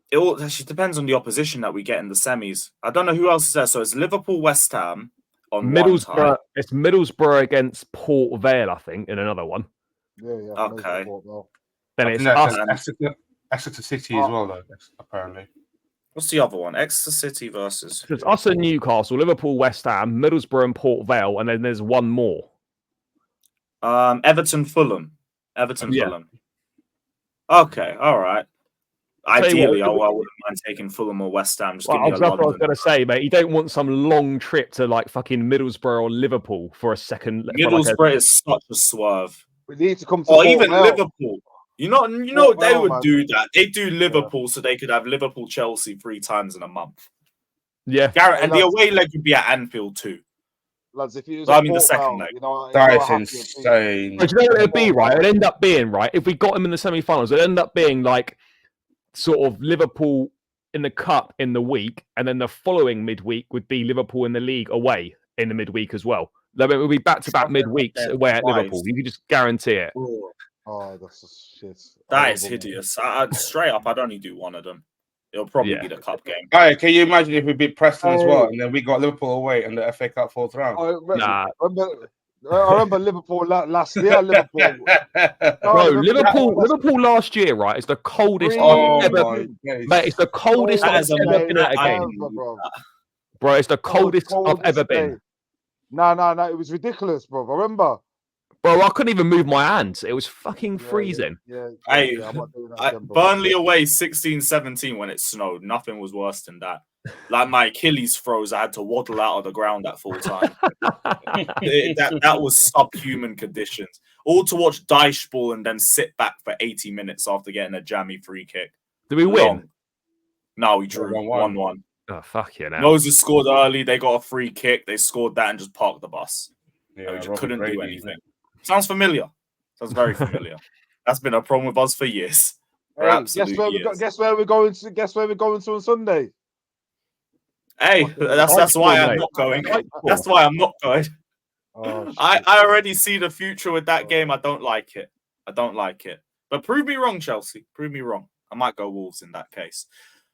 It all actually depends on the opposition that we get in the semis. I don't know who else is there. So it's Liverpool, West Ham on Middlesbrough. It's Middlesbrough against Port Vale, I think, in another one. Yeah. Okay. Then it's us. Exeter City as well, though. Apparently. What's the other one? Exeter City versus. It's us and Newcastle, Liverpool, West Ham, Middlesbrough, and Port Vale, and then there's one more. Everton, Fulham. Fulham. Okay, all right. Ideally, I wouldn't mind taking Fulham or West Ham. Just give me a That's what I was going to say, mate. You don't want some long trip to like fucking Middlesbrough or Liverpool for a second. Middlesbrough is such a swerve. We need to come to. Or even Liverpool. You know what they would do that. They do Liverpool so they could have Liverpool, Chelsea 3 times in a month. Yeah, and the away leg would be at Anfield too. Lads, if you the second leg. That's insane. Do you know what it'd be, right? It'd end up being, right, if we got them in the semi-finals, it'd end up being like sort of Liverpool in the cup in the week, and then the following midweek would be Liverpool in the league away in the midweek as well. It would be back-to-back midweeks away at Liverpool. You can just guarantee it. Oh, that's just shit. That is hideous. Straight up, I'd only do one of them. It'll probably be the cup game. All right, can you imagine if we beat Preston as well, and then we got Liverpool away in the FA Cup 4th round? I remember Liverpool last year. Liverpool last year, right? Is the coldest I've ever. Mate, it's the coldest I've ever been at a game, bro. It's the coldest I've ever been. No, it was ridiculous, bro. I remember. Bro, I couldn't even move my hands. It was fucking freezing. Burnley away 16-17 when it snowed. Nothing was worse than that. Like my Achilles froze. I had to waddle out of the ground at full time. that was subhuman conditions. All to watch Dyche ball and then sit back for 80 minutes after getting a jammy free kick. Did we win? No, we drew 1-1. Oh, fuck yeah. Moses scored early. They got a free kick. They scored that and just parked the bus. Yeah, we just couldn't do anything. Sounds familiar. Sounds very familiar. That's been a problem with us for years. Guess where we're going to on Sunday? Hey, that's why I'm not going. That's why I'm not going. I already see the future with that game. I don't like it. But prove me wrong, Chelsea. Prove me wrong. I might go Wolves in that case.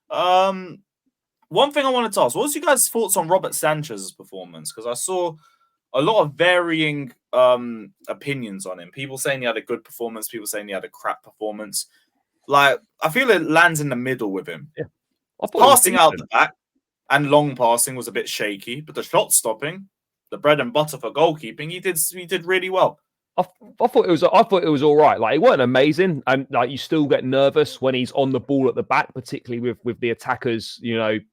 One thing I wanted to ask, what was you guys' thoughts on Robert Sanchez's performance? Because I saw a lot of varying opinions on him. People saying he had a good performance, people saying he had a crap performance. Like, I feel it lands in the middle with him. Yeah. Passing out the back and long passing was a bit shaky, but the shot stopping, the bread and butter for goalkeeping, he did really well. I thought it was all right. Like, it wasn't amazing, and like you still get nervous when he's on the ball at the back, particularly with the attackers,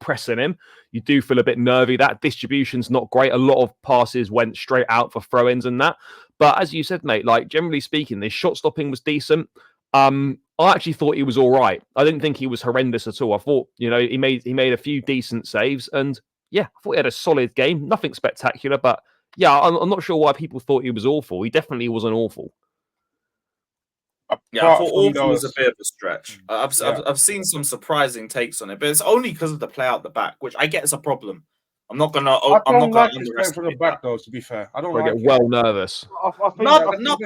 pressing him. You do feel a bit nervy. That distribution's not great. A lot of passes went straight out for throw-ins and that. But as you said, mate, like generally speaking, his shot stopping was decent. I actually thought he was all right. I didn't think he was horrendous at all. I thought, he made a few decent saves, and yeah, I thought he had a solid game. Nothing spectacular, but. Yeah, I'm not sure why people thought he was awful. He definitely wasn't awful. Yeah, I thought awful was a bit of a stretch. I've seen some surprising takes on it, but it's only because of the play out the back, which I get is a problem. I'm not gonna. I'm not gonna underestimate from the back, though. To be fair, I don't get well nervous. I think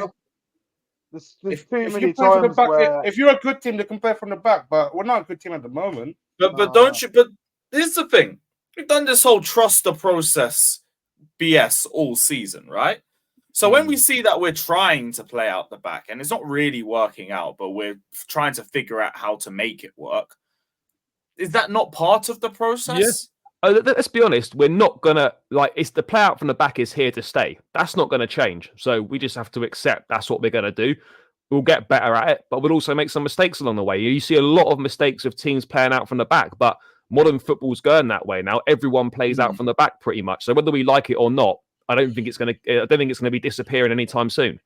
there's too many times where if you're a good team, they can play from the back, but we're not a good team at the moment. But don't you? But here's the thing: we've done this whole trust the process BS all season, right? So when we see that we're trying to play out the back and it's not really working out, but we're trying to figure out how to make it work, is that not part of the process? Yeah. Let's be honest, we're not gonna it's the play out from the back is here to stay. That's not gonna change. So we just have to accept that's what we're gonna do. We'll get better at it, but we'll also make some mistakes along the way. You see a lot of mistakes of teams playing out from the back, but modern football's going that way now. Everyone plays out from the back pretty much. So whether we like it or not, I don't think it's going to be disappearing anytime soon.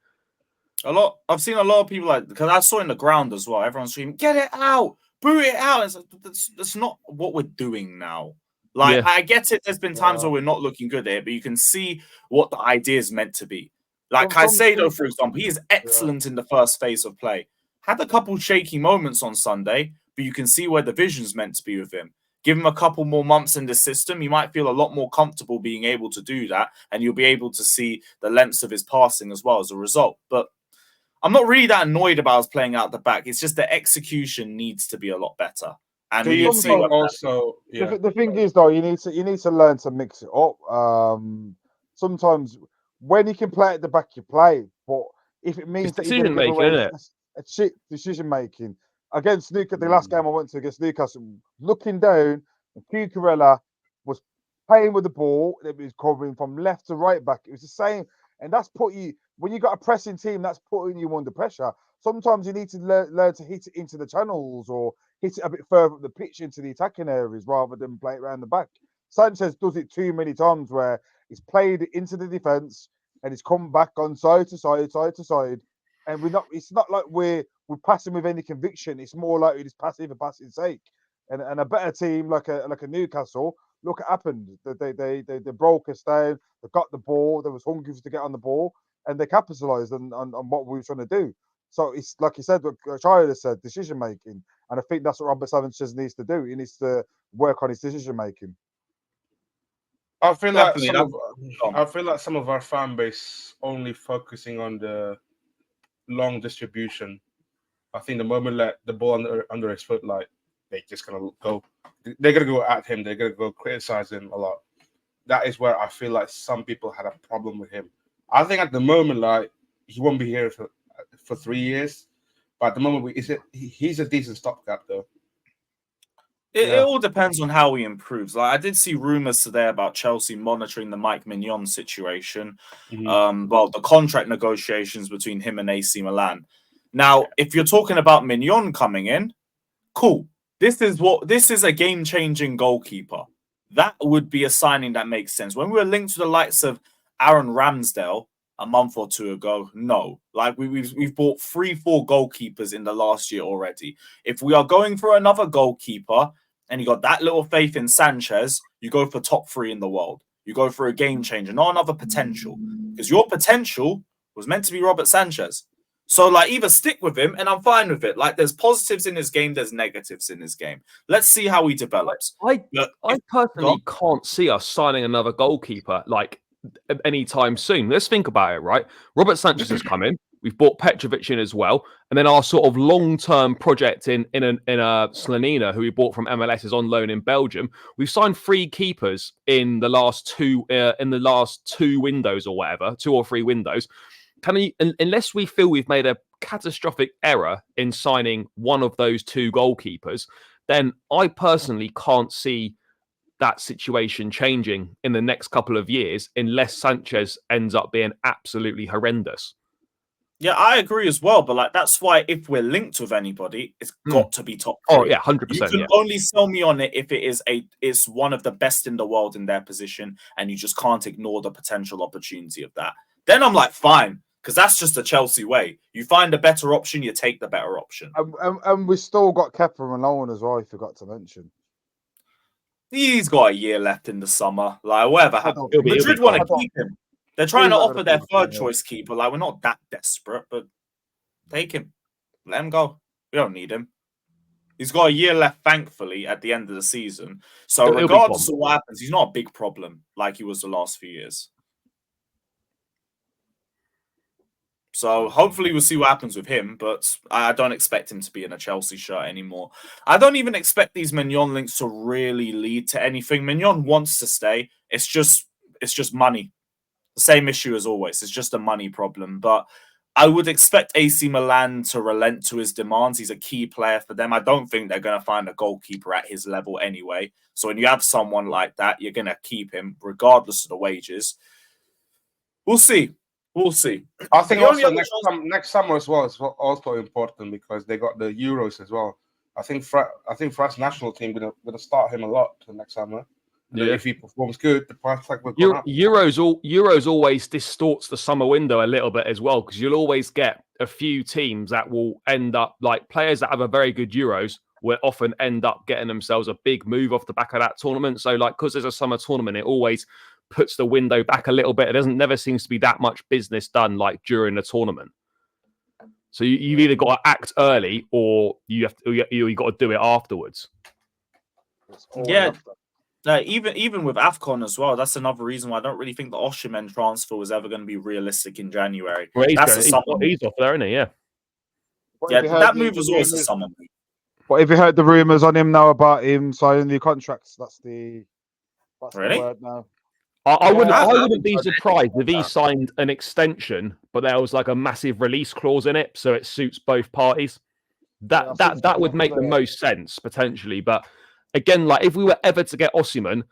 I've seen a lot of people because I saw in the ground as well. Everyone's screaming, "Get it out, boot it out!" It's like, that's not what we're doing now. I get it. There's been times where we're not looking good at it, but you can see what the idea is meant to be. Like Caicedo, for example, he is excellent in the first phase of play. Had a couple shaky moments on Sunday, but you can see where the vision's meant to be with him. Give him a couple more months in the system, he might feel a lot more comfortable being able to do that, and you'll be able to see the lengths of his passing as well as a result. But I'm not really that annoyed about us playing out the back. It's just the execution needs to be a lot better. And so you see also, the thing is though, you need to learn to mix it up. Sometimes when you can play at the back, you play. But if it means it's decision making, isn't it? It's shit decision making. Against Newcastle, the last game I went to against Newcastle, looking down, Cucurella was playing with the ball. It was covering from left to right back. It was the same, and that's put you when you got a pressing team. That's putting you under pressure. Sometimes you need to learn to hit it into the channels or hit it a bit further up the pitch into the attacking areas rather than play it around the back. Sanchez does it too many times where he's played it into the defense and he's come back on side to side, and we're not. It's not like we're passing with any conviction. It's more like it's passive for passing sake. And a better team like a Newcastle, look what happened. They broke us down. They got the ball. They was hungry to get on the ball, and they capitalised on what we were trying to do. So it's like you said, what Shia said, decision making, and I think that's what Robert Sanchez needs to do. He needs to work on his decision making. I feel like some of our fan base only focusing on the long distribution. I think the moment let the ball under his foot, they're just gonna go. They're gonna go at him. They're gonna go criticize him a lot. That is where I feel like some people had a problem with him. I think at the moment, he won't be here for 3 years, but at the moment, he's a decent stopgap though. It all depends on how he improves. I did see rumors today about Chelsea monitoring the Mike Mignon situation. The contract negotiations between him and AC Milan. Now, if you're talking about Mignon coming in, cool. This is a game-changing goalkeeper. That would be a signing that makes sense. When we were linked to the likes of Aaron Ramsdale a month or two ago, no. We've bought 3-4 goalkeepers in the last year already. If we are going for another goalkeeper and you got that little faith in Sanchez, you go for top 3 in the world. You go for a game changer, not another potential. Because your potential was meant to be Robert Sanchez. So, either stick with him, and I'm fine with it. There's positives in his game, there's negatives in his game. Let's see how he develops. I personally can't see us signing another goalkeeper, anytime soon. Let's think about it, right? Robert Sanchez has come in. We've bought Petrovic in as well, and then our sort of long-term project in Slanina, who we bought from MLS, is on loan in Belgium. We've signed 3 keepers in the last two windows or whatever, 2 or 3 windows. Unless we feel we've made a catastrophic error in signing one of those 2 goalkeepers, then I personally can't see that situation changing in the next couple of years unless Sanchez ends up being absolutely horrendous. Yeah, I agree as well. But like, that's why if we're linked with anybody, it's got to be top 3. Oh yeah, 100%. You can only sell me on it if it's one of the best in the world in their position, and you just can't ignore the potential opportunity of that. Then I'm like, fine, because that's just the Chelsea way. You find a better option, you take the better option. And we still got Kepa and Loan as well. I forgot to mention. He's got a year left in the summer. Like, whatever happens, Madrid want to keep him. They're trying to offer their third choice keeper. Like, we're not that desperate, but take him. Let him go. We don't need him. He's got a year left, thankfully, at the end of the season. So regardless of what happens, he's not a big problem like he was the last few years. So hopefully we'll see what happens with him, but I don't expect him to be in a Chelsea shirt anymore. I don't even expect these Mignon links to really lead to anything. Mignon wants to stay. It's just money. The same issue as always. It's just a money problem. But I would expect AC Milan to relent to his demands. He's a key player for them. I don't think they're going to find a goalkeeper at his level anyway. So when you have someone like that, you're going to keep him regardless of the wages. We'll see. We'll see. I think also next summer as well is also important because they got the Euros as well. I think France national team gonna start him a lot next summer. Yeah. If he performs good, the price tag will go up. Euros always distorts the summer window a little bit as well because you'll always get a few teams that will end up like players that have a very good Euros will often end up getting themselves a big move off the back of that tournament. So like because there's a summer tournament, it always puts the window back a little bit. It never seems to be that much business done like during the tournament. So you've either got to act early or you got to do it afterwards. Yeah. Even with AFCON as well, that's another reason why I don't really think the Osimhen transfer was ever going to be realistic in January. Well, he's off there, isn't he? Yeah. Yeah, that move was always a summer move. But if you heard the rumours on him now about him signing the contracts, that's the word now. I wouldn't be surprised if he signed an extension, but there was like a massive release clause in it, so it suits both parties. That would make the most sense potentially. But again, like if we were ever to get Osimhen,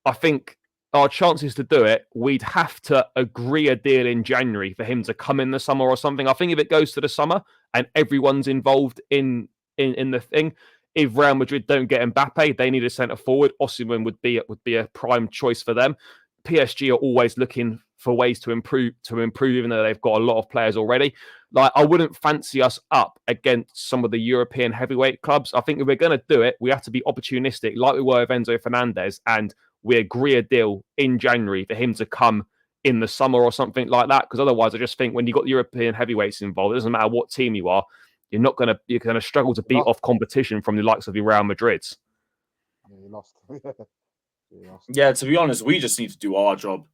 I think our chances to do it, we'd have to agree a deal in January for him to come in the summer or something. I think if it goes to the summer and everyone's involved in the thing, if Real Madrid don't get Mbappe, they need a centre forward. Osimhen would be a prime choice for them. PSG are always looking for ways to improve, even though they've got a lot of players already. Like I wouldn't fancy us up against some of the European heavyweight clubs. I think if we're going to do it, we have to be opportunistic, like we were with Enzo Fernandez, and we agree a deal in January for him to come in the summer or something like that. Because otherwise, I just think when you've got European heavyweights involved, it doesn't matter what team you are, you're going to struggle to beat off competition from the likes of your Real Madrids. Yeah, you lost. Yeah, to be honest, we just need to do our job.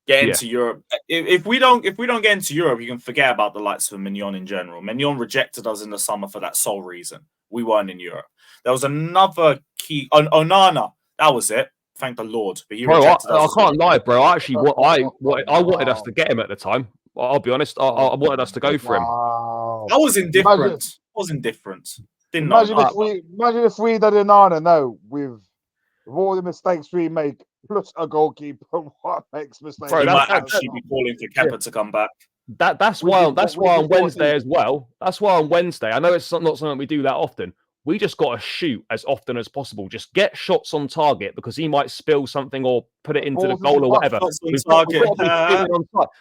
Get into Europe. If we don't get into Europe, you can forget about the likes of Mignon in general. Mignon rejected us in the summer for that sole reason. We weren't in Europe. There was another key Onana. That was it. Thank the Lord. But he rejected us. I can't lie, bro. I wanted us to get him at the time. I'll be honest. I wanted us to go for him. I was indifferent. Imagine if we did Onana now with all the mistakes we make, plus a goalkeeper, what makes mistakes? Bro, might actually be calling for Kepa to come back. That's why on Wednesday as well. That's why on Wednesday, I know it's not something we do that often. We just got to shoot as often as possible. Just get shots on target because he might spill something or put it into the goal or whatever.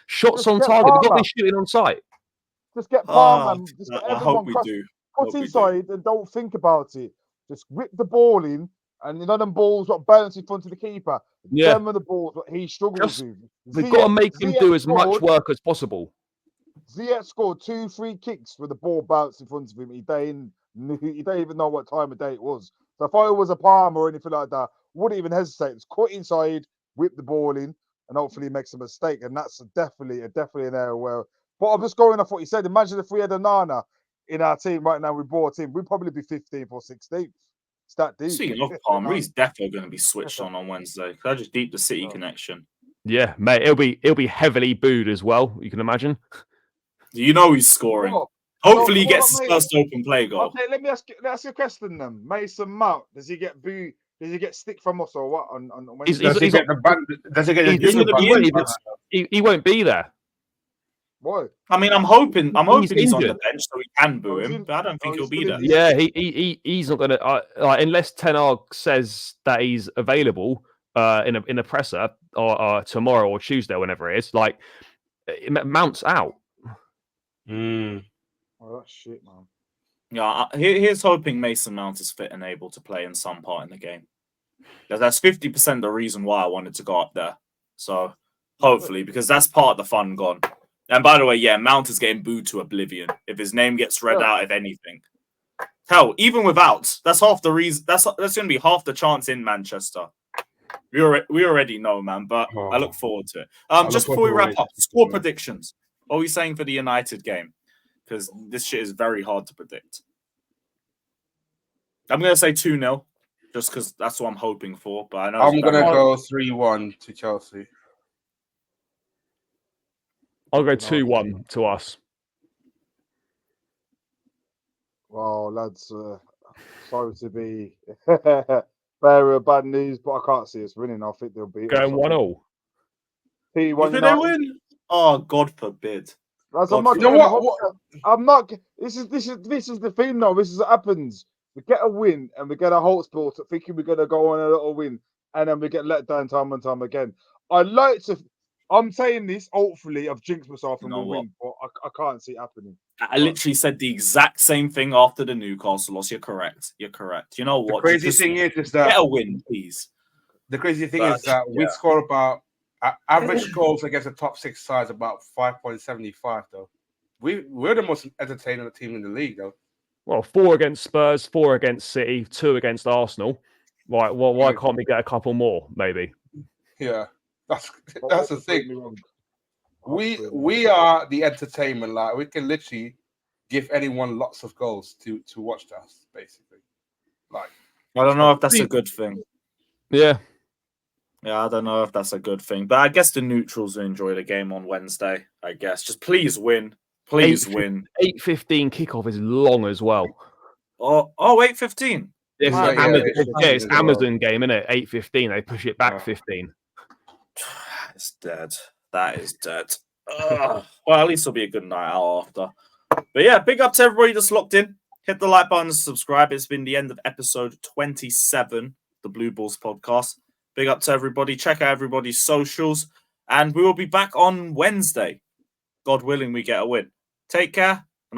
Shots on target. We've got to be shooting on sight. Just get palm and just get I hope we do. Put inside and don't think about it. Just whip the ball in. And them balls got bounce in front of the keeper. Yeah. Them are the balls what he struggles with. We've got to make him do as much work as possible. Ziyech scored 2 free kicks with the ball bounced in front of him. He didn't even know what time of day it was. So if I was a Palmer or anything like that, wouldn't even hesitate. Just cut inside, whip the ball in, and hopefully makes a mistake. And that's definitely an area where But I'm just going off what you said. Imagine if we had a Nana in our team right now, we brought him, we'd probably be 15th or 16th. It's that deep. Speaking of Palmer, he's definitely going to be switched on Wednesday. Because I just deep the City connection. Yeah, mate, it'll be heavily booed as well. You can imagine. You know he's scoring. What? Hopefully, he What gets his first open play goal. Okay, let me ask you a question then. Mason Mount, does he get booed? Does he get stick from us or what? On Wednesday? Does he get the he won't be there. Why? I mean, I'm hoping he's on the injured. bench so we can boo him, but I don't think he'll be there. Yeah, he's not gonna unless Ten Hag says that he's available in a presser or tomorrow or Tuesday, or whenever it is. Like Mount's out. Oh, that's shit, man. Yeah, here's hoping Mason Mount is fit and able to play in some part in the game. That's 50% the reason why I wanted to go up there. So hopefully, because that's part of the fun gone. And by the way, yeah, Mount is getting booed to oblivion if his name gets read out, if anything. Hell, even without, that's half the reason. That's going to be half the chance in Manchester. We already know, man, but I look forward to it. Just before we wrap up, score predictions. What are we saying for the United game? Because this shit is very hard to predict. I'm going to say 2-0, just because that's what I'm hoping for. But I know I'm going to go 3-1 to Chelsea. I'll go 2-1 to us. Well, lads, sorry to be bearer of bad news, but I can't see us winning. I think they'll be going 1-0. P1 United. They win? Oh, God forbid. I'm not. This is the thing, though. This is what happens. We get a win and we get a Hotspur thinking we're gonna go on a little win, and then we get let down time and time again. I'm saying this. Hopefully, I've jinxed myself and we'll win, but I can't see it happening. I literally said the exact same thing after the Newcastle loss. You're correct. You know what? The crazy thing is that get a win, please. The crazy thing is that we score about average goals against the top 6 sides about 5.75 though. We're the most entertaining team in the league though. Well, 4 against Spurs, 4 against City, 2 against Arsenal. Right? Well, why can't we get a couple more? Maybe. Yeah, that's the thing. We are the entertainment. Like we can literally give anyone lots of goals to watch us, basically. Like I don't know if that's a good thing. Yeah. Yeah, I don't know if that's a good thing. But I guess the neutrals will enjoy the game on Wednesday, I guess. Just please win. Please win. 8:15 kickoff is long as well. Oh, 8:15. It's Amazon game, isn't it? 8:15. They push it back 15. It's dead. That is dead. Well, at least it'll be a good night out after. But yeah, big up to everybody that's locked in. Hit the like button and subscribe. It's been the end of episode 27, the Blue Balls podcast. Big up to everybody. Check out everybody's socials. And we will be back on Wednesday. God willing, we get a win. Take care.